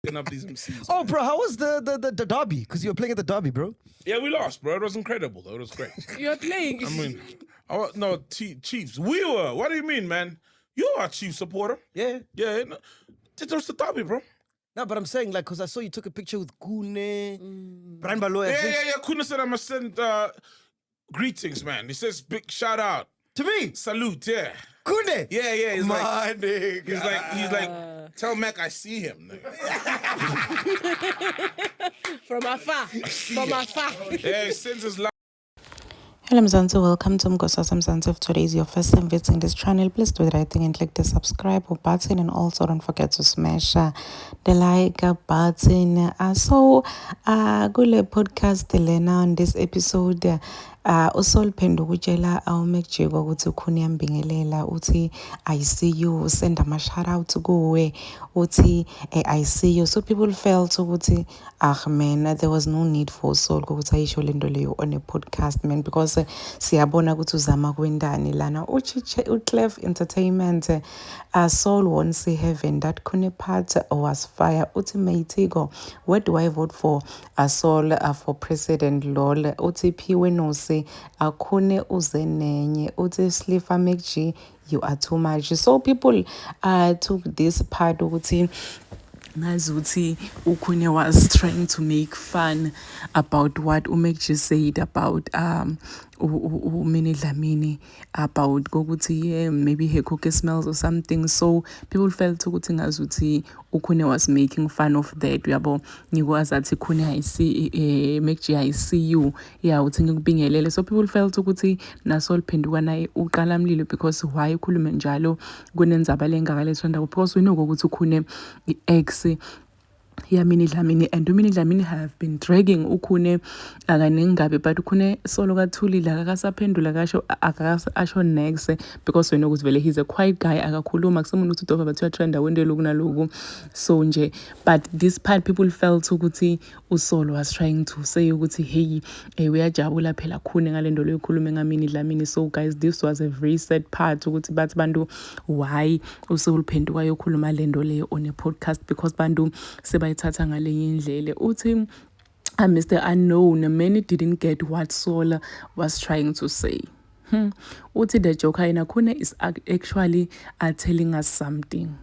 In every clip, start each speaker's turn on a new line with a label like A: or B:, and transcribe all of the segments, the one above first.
A: fucking up these MCs.
B: Oh, bro, how was the derby? Because you were playing at the derby, bro.
A: Yeah, we lost, bro. It was incredible, though. It was great.
C: You're playing.
A: I mean, no, Chiefs. We were. What do you mean, man? You are a Chiefs supporter.
B: Yeah.
A: Yeah. No, it was the derby, bro.
B: No, but I'm saying, like, because I saw you took a picture with Kune, Brian Baloy.
A: Yeah. Kuna said I must send greetings, man. He says big shout out.
B: To me?
A: Salute, yeah.
B: Kune?
A: Yeah. He's
B: My
A: like,
B: nigga.
A: he's like, tell Mac I see him. Nigga.
C: From afar. From afar.
A: Yeah, he sends his love.
D: Hello Mzansi, welcome to Mgosa Mzansi. If today is your first time visiting this channel, please do the right thing and click the subscribe button, and also don't forget to smash the like button. So kule podcast lena on this episode usol phendo kutshela awumekjiko ukuthi ukhona yambingelela uthi I see you, send ama shout out kuwe uthi I see you. So people felt ukuthi man, there was no need for Soul ukuthi ayisho lento leyo on a podcast, man, because siyabona ukuthi uzama kwendani lana uClef Entertainment. Soul won't see heaven, that Kune part was fire. Uthi Meitiko, what do I vote for? Soul for president lol. Uthi Piwe no say akune uzenenye. Uthi Slifa Mekji, you are too much. So people took this part ukuthi Nazuti Ukune was trying to make fun about what Umekji said about Umini Dlamini, about Goguti, yeah, maybe her cookie smells or something. So people felt ukuthi ngazuthi Ukune was making fun of that. Yabo ngiwazathi Kune I see Mekji I see you. Yeah, uthi ngikubingelele. So people felt ukuthi nasol phenduka naye uqala mlilo because why ukhulume njalo kunenzaba lengakalethanda, because we know ukuthi Ukune ex Yamini Dlamini, and Umini Dlamini have been dragging Ukune akaningabe, but Ukune solo kathulile akasaphendula asho next because we know ukuthi he's a quiet guy, akakhuluma kusemuntu uthi dova bathiwa trend awende loku naloku. So nje, but this part people felt ukuthi uSolo was trying to say ukuthi hey uyajabula phela khune ngalendo leyo khulume ngamini Dlamini. So guys, this was a very sad part ukuthi bathi bantu why uSolo phenduka yokhuluma lendo leyo on a podcast, because bantu sebayithatha ngalenye indlela. Uthi Mr. Unknown, many didn't get what Soul was trying to say. Uthi the joker in Akune is actually telling us something.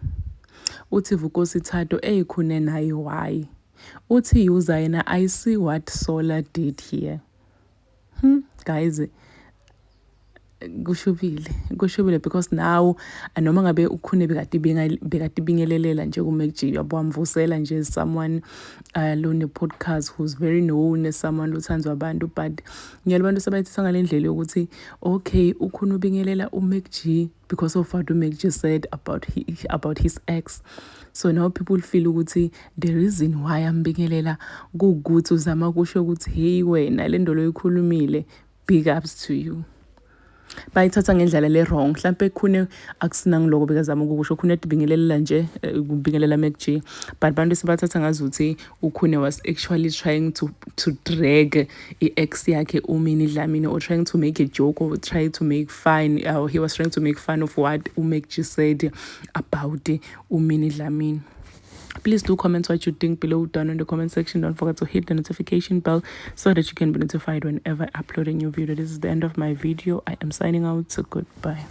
D: Uthi Vukosi Thato Khune nayo why. Uthi user yena I see what Solar did here. Guys, kushubile because now anoma ngabe ukhune bekati bingelelela nje kuMekji yabo amvusela nje someone lone podcast who's very known as someone lothanzwa abantu, but ngiyalabantu sebayithatha ngalendlela ukuthi okay ukhuna ubingelela uMekji because of what uMekji said about his ex. So now people feel ukuthi the reason why ambingelela kuguthi uzama kusho ukuthi hey wena lento loyikhulumile, big ups to you. Bayithatha ngendlela le wrong. Mhlambe khune akusinang lokho bekazama ukusho khune dibingelela nje kubingelela Mekji, but bantu sibathatha ngazuthi ukhune was actually trying to drag ex yakhe uMini Dlamini, or trying to make a joke, or try to make fun, he was trying to make fun of what uMekji said about uMini Dlamini. Please do comment what you think below down in the comment section. Don't forget to hit the notification bell so that you can be notified whenever I upload a new video. This is the end of my video. I am signing out, so goodbye.